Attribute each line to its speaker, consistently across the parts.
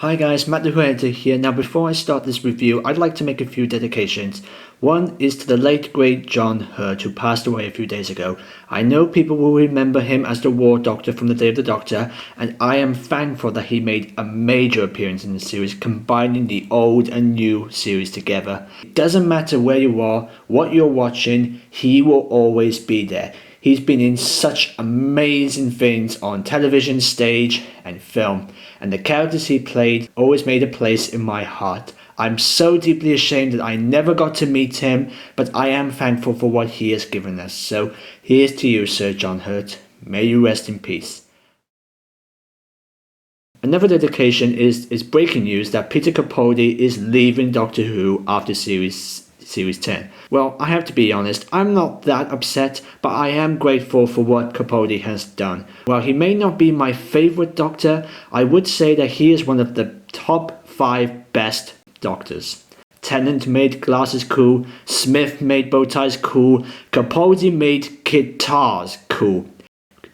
Speaker 1: Hi guys, Matt the Who Editor here. Now before I start this review, I'd like to make a few dedications. One is to the late great John Hurt, who passed away a few days ago. I know people will remember him as the War Doctor from the Day of the Doctor, and I am thankful that he made a major appearance in the series, combining the old and new series together. It doesn't matter where you are, what you're watching, he will always be there. He's been in such amazing things on television, stage, and film, and the characters he played always made a place in my heart. I'm so deeply ashamed that I never got to meet him, but I am thankful for what he has given us. So here's to you, Sir John Hurt. May you rest in peace. Another dedication is breaking news that Peter Capaldi is leaving Doctor Who after Series 10. Well, I have to be honest, I'm not that upset, but I am grateful for what Capaldi has done. While he may not be my favourite Doctor, I would say that he is one of the top 5 best Doctors. Tennant made glasses cool, Smith made bow ties cool, Capaldi made guitars cool.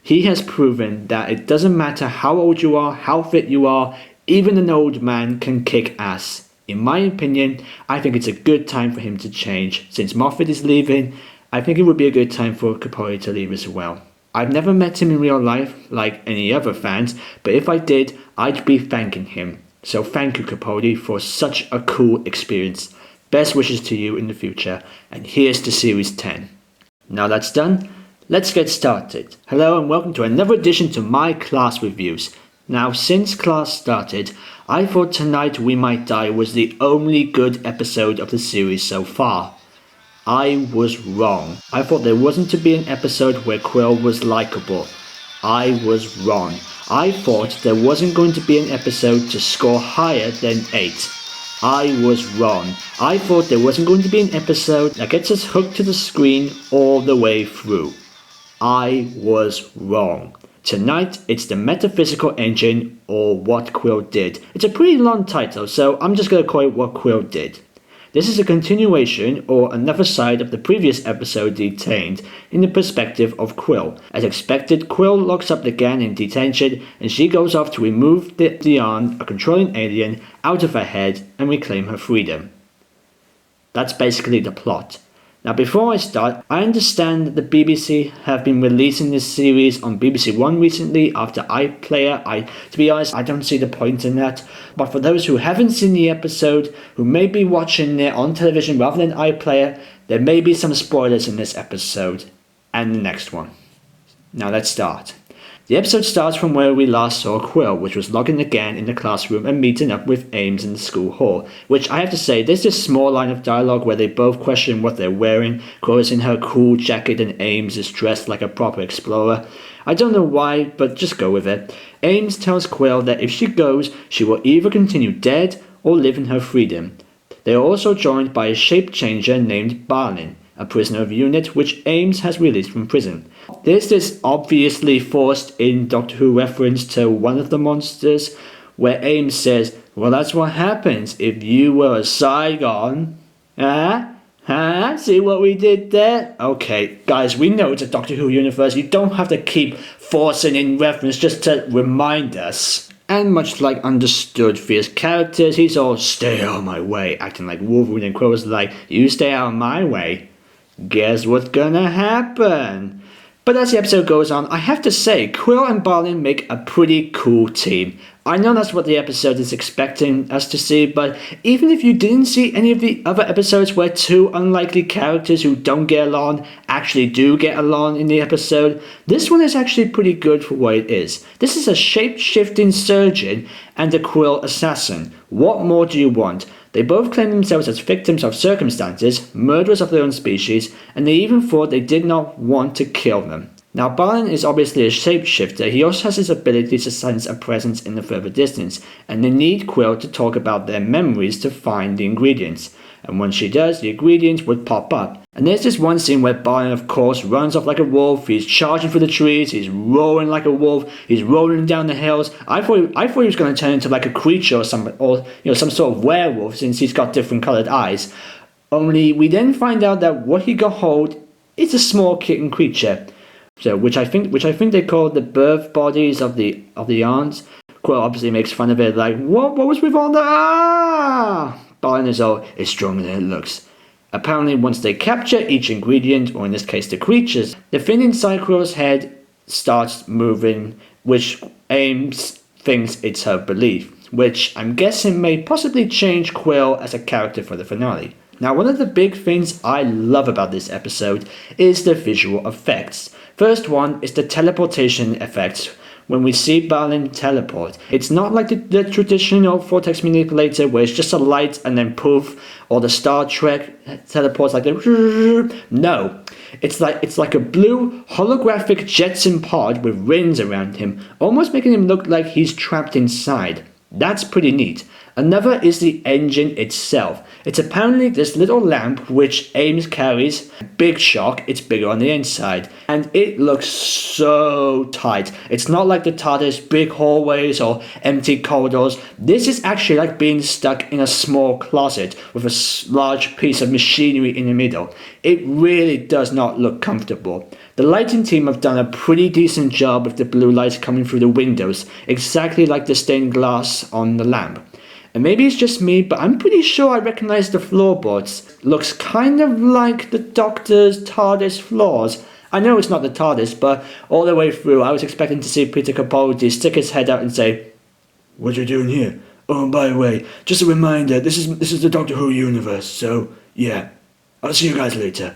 Speaker 1: He has proven that it doesn't matter how old you are, how fit you are, even an old man can kick ass. In my opinion, I think it's a good time for him to change. Since Moffat is leaving, I think it would be a good time for Capaldi to leave as well. I've never met him in real life like any other fans, but if I did, I'd be thanking him. So thank you, Capaldi, for such a cool experience. Best wishes to you in the future, and here's to Series 10. Now that's done, let's get started. Hello and welcome to another edition to my class reviews. Now, since class started, I thought Tonight We Might Die was the only good episode of the series so far. I was wrong. I thought there wasn't to be an episode where Quill was likeable. I was wrong. I thought there wasn't going to be an episode to score higher than 8. I was wrong. I thought there wasn't going to be an episode that gets us hooked to the screen all the way through. I was wrong. Tonight, it's the Metaphysical Engine, or What Quill Did. It's a pretty long title, so I'm just going to call it What Quill Did. This is a continuation, or another side of the previous episode Detained, in the perspective of Quill. As expected, Quill locks up the gang in detention, and she goes off to remove Dion, a controlling alien, out of her head and reclaim her freedom. That's basically the plot. Now before I start, I understand that the BBC have been releasing this series on BBC One recently after iPlayer. To be honest, I don't see the point in that. But for those who haven't seen the episode, who may be watching it on television rather than iPlayer, there may be some spoilers in this episode and the next one. Now let's start. The episode starts from where we last saw Quill, which was logging again in the classroom and meeting up with Ames in the school hall, which I have to say, there's this small line of dialogue where they both question what they're wearing. Quill is in her cool jacket and Ames is dressed like a proper explorer. I don't know why, but just go with it. Ames tells Quill that if she goes, she will either continue dead or live in her freedom. They are also joined by a shape changer named Balin, a prisoner of UNIT which Ames has released from prison. There's this obviously forced in Doctor Who reference to one of the monsters, where Ames says, well, that's what happens if you were a Saigon. See what we did there? Okay, guys, we know it's a Doctor Who universe. You don't have to keep forcing in reference just to remind us. And much like understood fierce characters, he's all, stay out of my way, acting like Wolverine, and Quill was like, you stay out of my way. Guess what's gonna happen? But as the episode goes on, I have to say, Quill and Balin make a pretty cool team. I know that's what the episode is expecting us to see, but even if you didn't see any of the other episodes where two unlikely characters who don't get along actually do get along in the episode, this one is actually pretty good for what it is. This is a shape-shifting surgeon and a Quill assassin. What more do you want? They both claim themselves as victims of circumstances, murderers of their own species, and they even thought they did not want to kill them. Now, Balin is obviously a shapeshifter. He also has his ability to sense a presence in the further distance, and they need Quill to talk about their memories to find the ingredients. And when she does, the ingredients would pop up. And there's this one scene where Balin, of course, runs off like a wolf. He's charging through the trees. He's roaring like a wolf. He's rolling down the hills. I thought he was going to turn into like a creature or some sort of werewolf, since he's got different coloured eyes. Only we then find out that what he got hold is a small kitten creature. So which I think they call the birth bodies of the aunts. Quill obviously makes fun of it, like, what was with all that? Ah! Balin is all, it's stronger than it looks. Apparently, once they capture each ingredient, or in this case the creatures, the thing inside Quill's head starts moving, which Ames thinks it's her belief, which I'm guessing may possibly change Quill as a character for the finale. Now, one of the big things I love about this episode is the visual effects. First one is the teleportation effects. When we see Balin teleport, it's not like the traditional vortex manipulator where it's just a light and then poof, or the Star Trek teleports like the no. It's like a blue holographic Jetson pod with rings around him, almost making him look like he's trapped inside. That's pretty neat. Another is the engine itself. It's apparently this little lamp which Ames carries. Big shock, it's bigger on the inside. And it looks so tight. It's not like the TARDIS big hallways or empty corridors. This is actually like being stuck in a small closet with a large piece of machinery in the middle. It really does not look comfortable. The lighting team have done a pretty decent job with the blue lights coming through the windows, exactly like the stained glass on the lamp. And maybe it's just me, but I'm pretty sure I recognize the floorboards. Looks kind of like the Doctor's TARDIS floors. I know it's not the TARDIS, but all the way through I was expecting to see Peter Capaldi stick his head out and say, "What are you doing here? Oh, and by the way, just a reminder, this is the Doctor Who universe, so yeah, I'll see you guys later."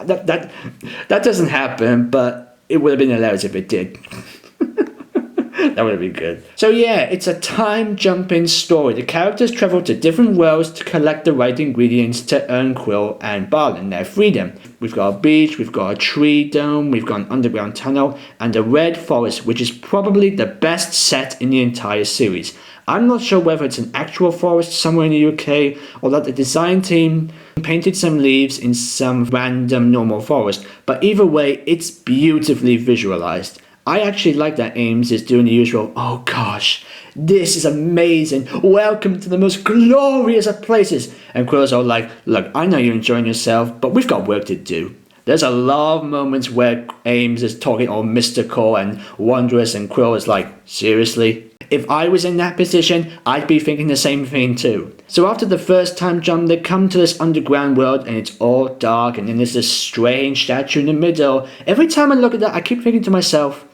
Speaker 1: That doesn't happen, but it would have been hilarious if it did. That would have been good. So yeah, it's a time-jumping story. The characters travel to different worlds to collect the right ingredients to earn Quill and Balin their freedom. We've got a beach, we've got a tree dome, we've got an underground tunnel, and a red forest, which is probably the best set in the entire series. I'm not sure whether it's an actual forest somewhere in the UK, or that the design team painted some leaves in some random normal forest, but either way, it's beautifully visualized. I actually like that Ames is doing the usual, "Oh gosh, this is amazing, welcome to the most glorious of places," and Quill's all like, "Look, I know you're enjoying yourself, but we've got work to do." There's a lot of moments where Ames is talking all mystical and wondrous, and Quill is like, "Seriously?" If I was in that position, I'd be thinking the same thing too. So after the first time jump, they come to this underground world and it's all dark, and then there's this strange statue in the middle. Every time I look at that, I keep thinking to myself,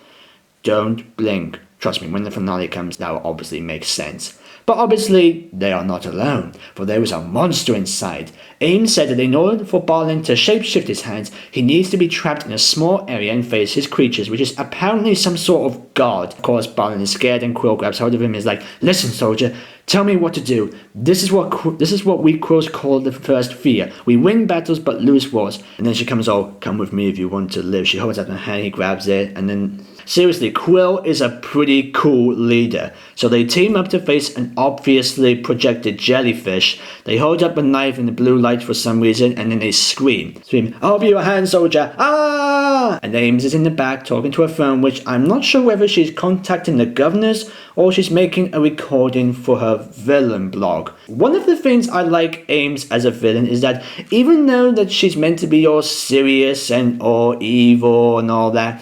Speaker 1: don't blink. Trust me, when the finale comes, that will obviously make sense. But obviously, they are not alone, for there was a monster inside. Ames said that in order for Balin to shapeshift his hands, he needs to be trapped in a small area and face his creatures, which is apparently some sort of god. Of course, Balin is scared and Quill grabs hold of him and is like, "Listen, soldier, tell me what to do. This is what we Quills call the first fear. We win battles but lose wars." And then she comes all, "Come with me if you want to live." She holds out her hand, he grabs it, and then... Seriously, Quill is a pretty cool leader. So they team up to face an obviously projected jellyfish. They hold up a knife in the blue light for some reason, and then they scream, "Over your hand, soldier! Ah!" And Ames is in the back talking to her phone, which I'm not sure whether she's contacting the governors or she's making a recording for her villain blog. One of the things I like Ames as a villain is that even though that she's meant to be all serious and all evil and all that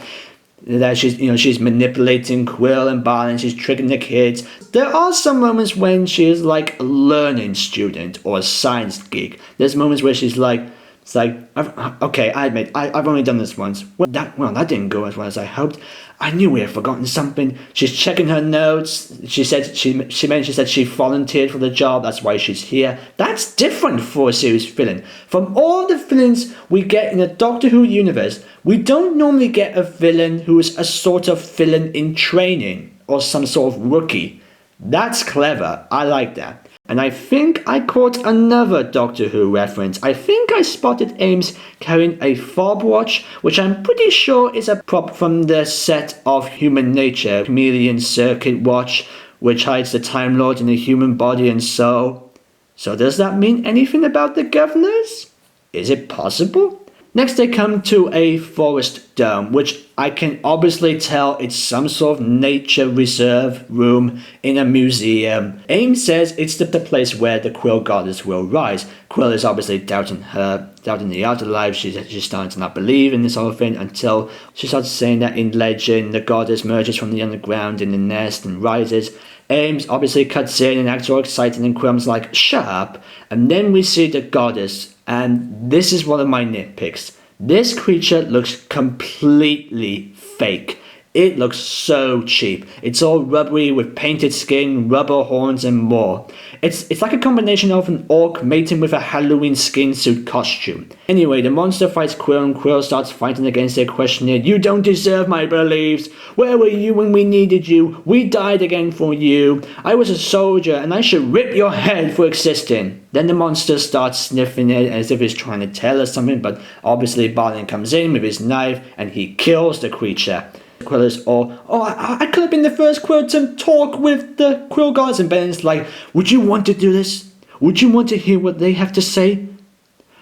Speaker 1: she's manipulating Quill and Balin, she's tricking the kids, there are some moments when she is like a learning student or a science geek. There's moments where she's like, it's like, I admit, I've only done this once. That didn't go as well as I hoped. I knew we had forgotten something. She's checking her notes. She said she mentioned that she volunteered for the job. That's why she's here. That's different for a series villain. From all the villains we get in the Doctor Who universe, we don't normally get a villain who is a sort of villain in training or some sort of rookie. That's clever. I like that. And I think I caught another Doctor Who reference. I think I spotted Ames carrying a fob watch, which I'm pretty sure is a prop from the set of Human Nature, Chameleon Circuit Watch, which hides the Time Lord in the human body and soul. So does that mean anything about the governors? Is it possible? Next they come to a forest dome, which I can obviously tell it's some sort of nature reserve room in a museum. Ames says it's the place where the Quill goddess will rise. Quill is obviously doubting the afterlife. She's starting to not believe in this whole thing until she starts saying that in legend the goddess emerges from the underground in the nest and rises. Ames obviously cuts in and acts all excited, and Quill's like, shut up. And then we see the goddess, and this is one of my nitpicks. This creature looks completely fake. It looks so cheap. It's all rubbery with painted skin, rubber horns, and more. It's like a combination of an orc mating with a Halloween skin suit costume. Anyway, the monster fights Quill, and Quill starts fighting against their questioner. You don't deserve my beliefs. Where were you when we needed you? We died again for you. I was a soldier, and I should rip your head for existing. Then the monster starts sniffing it as if it's trying to tell us something, but obviously Balin comes in with his knife, and he kills the creature. Quill is I could have been the first Quill to talk with the Quill gods, and Balin's like, would you want to do this? Would you want to hear what they have to say?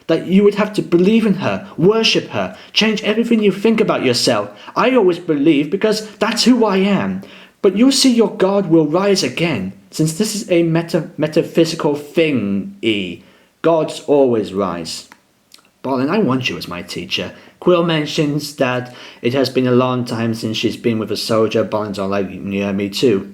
Speaker 1: That you would have to believe in her, worship her, change everything you think about yourself. I always believe because that's who I am. But you'll see your god will rise again, since this is a metaphysical thing. Gods always rise. Balin, I want you as my teacher. Quill mentions that it has been a long time since she's been with a soldier. Balin's all like, yeah, me too.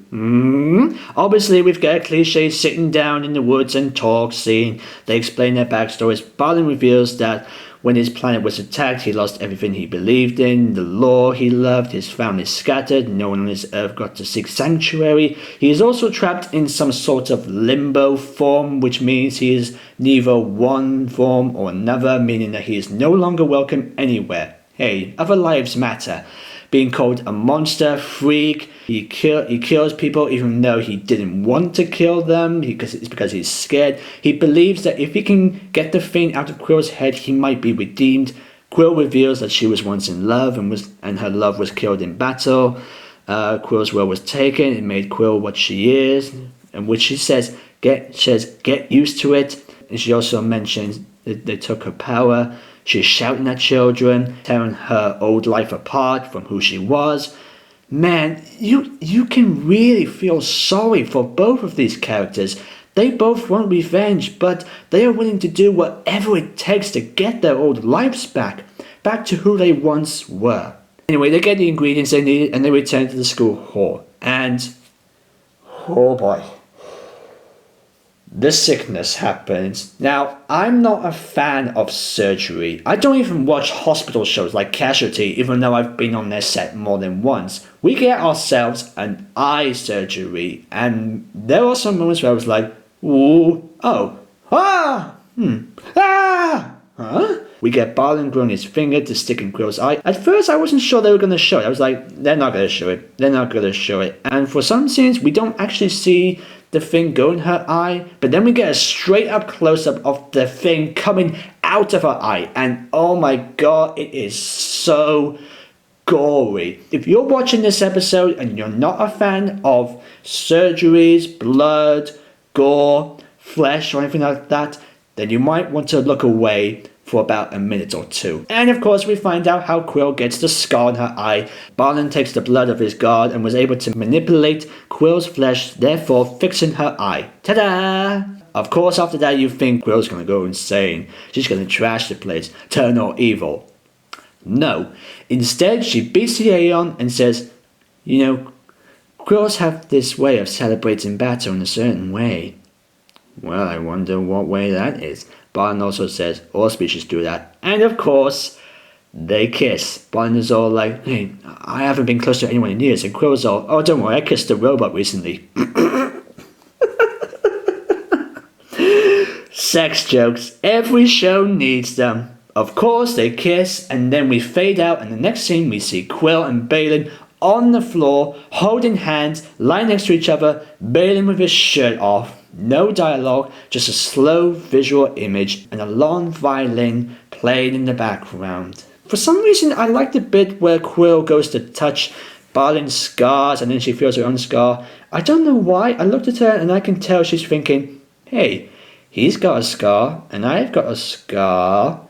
Speaker 1: Obviously, we've got a cliche sitting down in the woods and talk scene. They explain their backstories. Balin reveals that when his planet was attacked, he lost everything he believed in, the law he loved, his family scattered, no one on this earth got to seek sanctuary. He is also trapped in some sort of limbo form, which means he is neither one form or another, meaning that he is no longer welcome anywhere. Hey, other lives matter. Being called a monster, freak, he kills people even though he didn't want to kill them, it's because he's scared. He believes that if he can get the thing out of Quill's head, he might be redeemed. Quill reveals that she was once in love and her love was killed in battle. Quill's will was taken. It made Quill what she is, and which she says, get used to it. And she also mentions that they took her power. She's shouting at children, tearing her old life apart from who she was. Man, you can really feel sorry for both of these characters. They both want revenge, but they are willing to do whatever it takes to get their old lives back to who they once were. Anyway, they get the ingredients they need and they return to the school hall. And, oh boy, the sickness happens. Now, I'm not a fan of surgery. I don't even watch hospital shows like Casualty, even though I've been on their set more than once. We get ourselves an eye surgery, and there are some moments where I was like, ooh, oh, ah, ah, huh? We get Balin growing his finger to stick in Quill's eye. At first, I wasn't sure they were going to show it. I was like, they're not going to show it. They're not going to show it. And for some scenes, we don't actually see the thing go in her eye, but then we get a straight up close up of the thing coming out of her eye, and oh my god, it is so gory. If you're watching this episode and you're not a fan of surgeries, blood, gore, flesh, or anything like that, then you might want to look away for about a minute or two. And of course, we find out how Quill gets the scar on her eye. Balin takes the blood of his god and was able to manipulate Quill's flesh, therefore fixing her eye. Ta-da! Of course, after that, you think Quill's gonna go insane. She's gonna trash the place, turn all evil. No. Instead, she beats the Aeon and says, you know, Quills have this way of celebrating battle in a certain way. Well, I wonder what way that is. Balin also says all species do that. And of course, they kiss. Balin is all like, hey, I haven't been close to anyone in years. And Quill's all, oh, don't worry, I kissed a robot recently. Sex jokes. Every show needs them. Of course, they kiss, and then we fade out, and the next scene we see Quill and Balin on the floor, holding hands, lying next to each other, Balin with his shirt off. No dialogue, just a slow visual image and a long violin playing in the background. For some reason, I like the bit where Quill goes to touch Balin's scars and then she feels her own scar. I don't know why. I looked at her and I can tell she's thinking, hey, he's got a scar and I've got a scar,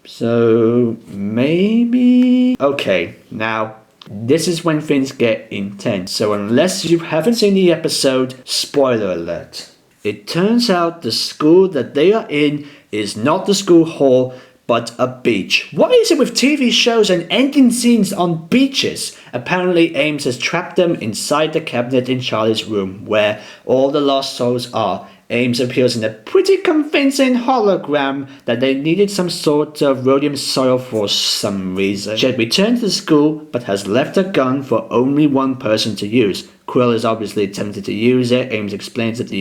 Speaker 1: so maybe... Okay, now this is when things get intense. So unless you haven't seen the episode, spoiler alert. It turns out the school that they are in is not the school hall, but a beach. What is it with TV shows and ending scenes on beaches? Apparently Ames has trapped them inside the cabinet in Charlie's room, where all the lost souls are. Ames appears in a pretty convincing hologram that they needed some sort of rhodium soil for some reason. She had returned to the school, but has left a gun for only one person to use. Quill is obviously tempted to use it. Ames explains that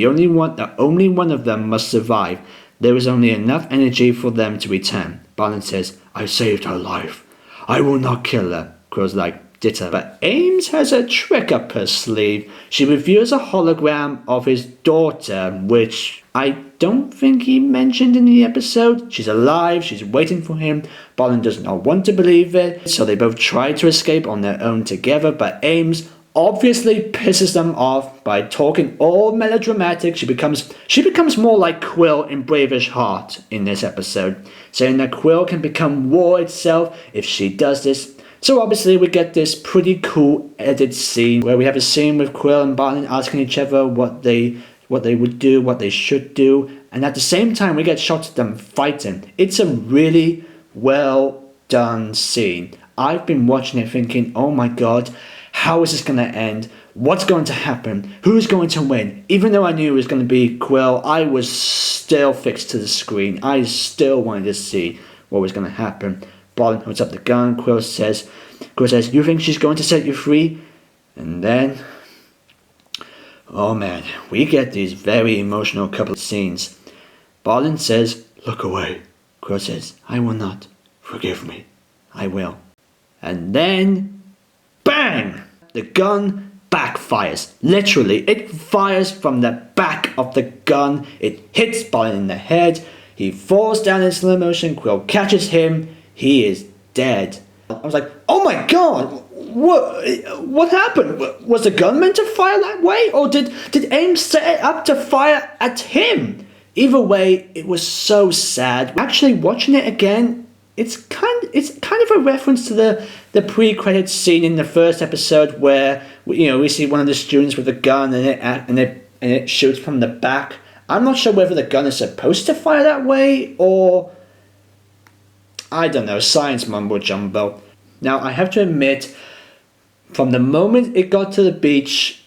Speaker 1: only one of them must survive. There is only enough energy for them to return. Barnum says, I saved her life. I will not kill her. Quill's like, ditto. But Ames has a trick up her sleeve. She reveals a hologram of his daughter, which I don't think he mentioned in the episode. She's alive, she's waiting for him. Barnum does not want to believe it, so they both try to escape on their own together, but Ames obviously pisses them off by talking all melodramatic. She becomes more like Quill in Bravish Heart in this episode, saying that Quill can become war itself if she does this. So obviously we get this pretty cool edited scene where we have a scene with Quill and Barton asking each other what they would do, what they should do, and at the same time we get shots of them fighting. It's a really well done scene. I've been watching it thinking, oh my god, how is this going to end? What's going to happen? Who's going to win? Even though I knew it was going to be Quill, I was still fixed to the screen. I still wanted to see what was going to happen. Barton holds up the gun. Quill says, you think she's going to set you free? And then, oh man, we get these very emotional couple of scenes. Barton says, look away. Quill says, I will not. Forgive me. I will. And then, bang! The gun backfires. Literally, it fires from the back of the gun. It hits Barton in the head. He falls down in slow motion. Quill catches him. He is dead. I was like, oh my god, what happened? Was the gun meant to fire that way? Or did Ames set it up to fire at him? Either way, it was so sad. Actually, watching it again, it's kind of a reference to the pre-credits scene in the first episode where we see one of the students with a gun and it shoots from the back. I'm not sure whether the gun is supposed to fire that way or I don't know, science mumbo jumbo. Now I have to admit, from the moment it got to the beach,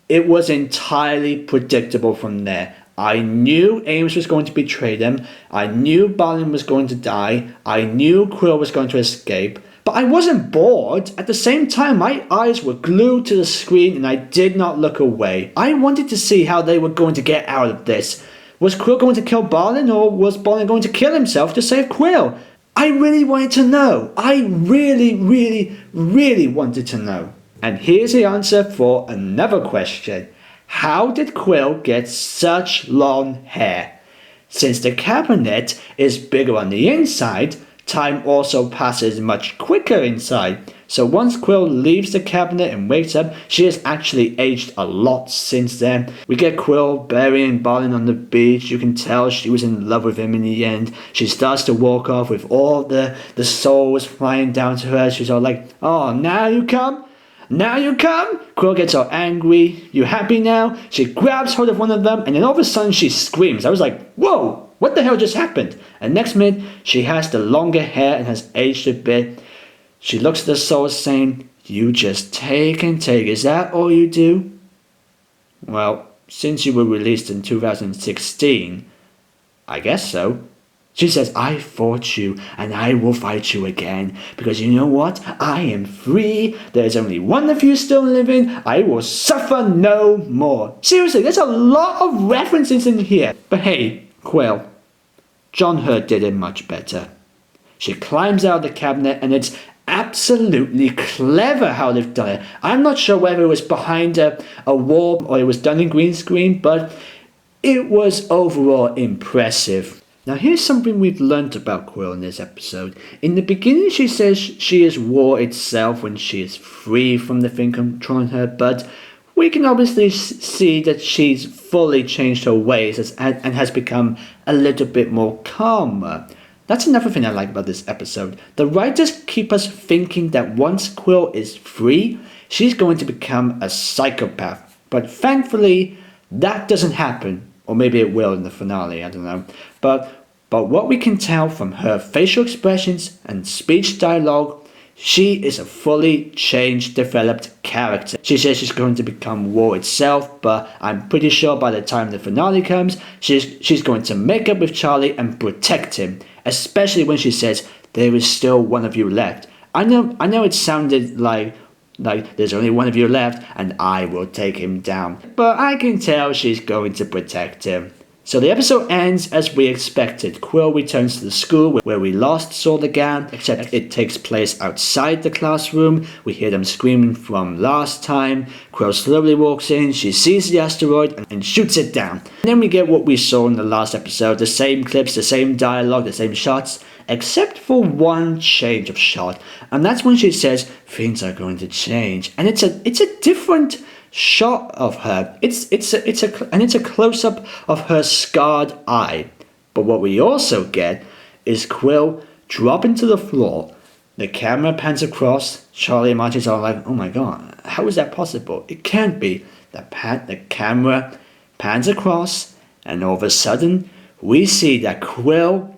Speaker 1: it was entirely predictable from there. I knew Ames was going to betray them. I knew Barton was going to die. I knew Quill was going to escape. But I wasn't bored. At the same time, my eyes were glued to the screen and I did not look away. I wanted to see how they were going to get out of this. Was Quill going to kill Barton or was Barton going to kill himself to save Quill? I really wanted to know. I really, really, really wanted to know. And here's the answer for another question. How did Quill get such long hair? Since the cabinet is bigger on the inside, time also passes much quicker inside. So once Quill leaves the cabinet and wakes up, she has actually aged a lot since then. We get Quill burying Barton on the beach. You can tell she was in love with him in the end. She starts to walk off with all the souls flying down to her. She's all like, oh, now you come? Now you come? Quill gets all angry. You happy now? She grabs hold of one of them and then all of a sudden she screams. I was like, whoa, what the hell just happened? And next minute, she has the longer hair and has aged a bit. She looks at the souls saying, you just take and take. Is that all you do? Well, since you were released in 2016, I guess so. She says, I fought you and I will fight you again. Because you know what? I am free. There's only one of you still living. I will suffer no more. Seriously, there's a lot of references in here. But hey, Quill, John Hurt did it much better. She climbs out of the cabinet and it's absolutely clever how they've done it. I'm not sure whether it was behind a wall or it was done in green screen, but it was overall impressive. Now here's something we've learnt about Quill in this episode. In the beginning she says she is war itself when she is free from the thing controlling her, but we can obviously see that she's fully changed her ways and has become a little bit more calmer. That's another thing I like about this episode. The writers keep us thinking that once Quill is free, she's going to become a psychopath. But thankfully, that doesn't happen. Or maybe it will in the finale, I don't know. But what we can tell from her facial expressions and speech dialogue, she is a fully changed, developed character. She says she's going to become war itself, but I'm pretty sure by the time the finale comes, she's going to make up with Charlie and protect him. Especially when she says, there is still one of you left. I know it sounded like there's only one of you left and I will take him down. But I can tell she's going to protect him. So the episode ends as we expected. Quill returns to the school where we last saw the gang, except it takes place outside the classroom. We hear them screaming from last time. Quill slowly walks in, she sees the asteroid and shoots it down. And then we get what we saw in the last episode, the same clips, the same dialogue, the same shots, except for one change of shot. And that's when she says, things are going to change. And it's a different shot of her. It's a close-up of her scarred eye. But what we also get is Quill dropping to the floor. The camera pans across. Charlie and Marty are like, oh my god, how is that possible? It can't be. The camera pans across, and all of a sudden we see that Quill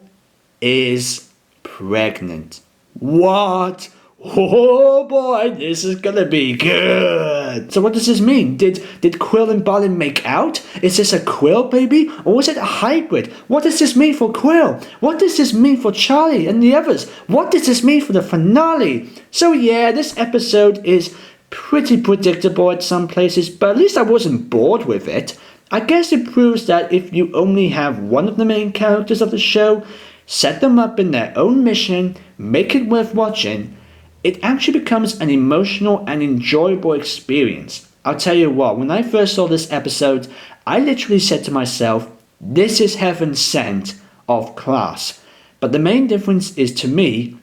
Speaker 1: is pregnant. What? Oh boy, this is gonna be good. So what does this mean? Did Quill and Balin make out? Is this a Quill baby? Or is it a hybrid? What does this mean for Quill? What does this mean for Charlie and the others? What does this mean for the finale? So yeah, this episode is pretty predictable at some places, but at least I wasn't bored with it. I guess it proves that if you only have one of the main characters of the show, set them up in their own mission, make it worth watching, it actually becomes an emotional and enjoyable experience. I'll tell you what, when I first saw this episode, I literally said to myself, this is heaven sent of class. But the main difference is, to me,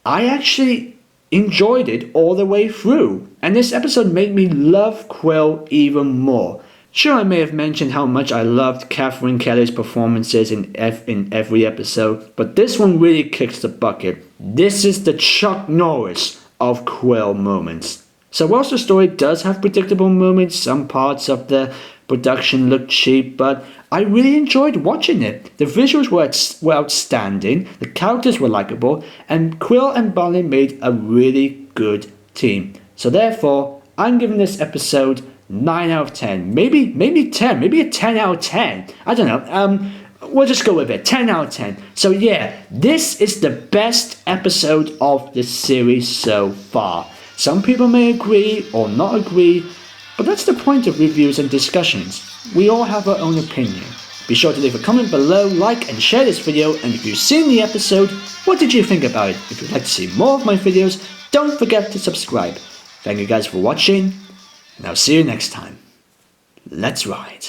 Speaker 1: I actually enjoyed it all the way through. And this episode made me love Quill even more. Sure, I may have mentioned how much I loved Catherine Kelly's performances in every episode, but this one really kicks the bucket. This is the Chuck Norris of Quill moments. So whilst the story does have predictable moments, some parts of the production look cheap, but I really enjoyed watching it. The visuals were outstanding, the characters were likable, and Quill and Balin made a really good team. So therefore, I'm giving this episode 9 out of 10, maybe 10, maybe a 10 out of 10. I don't know. We'll just go with it. 10 out of 10. So yeah, this is the best episode of the series so far. Some people may agree or not agree, but that's the point of reviews and discussions. We all have our own opinion. Be sure to leave a comment below, like and share this video, and if you've seen the episode, what did you think about it? If you'd like to see more of my videos, don't forget to subscribe. Thank you guys for watching, and I'll see you next time. Let's ride.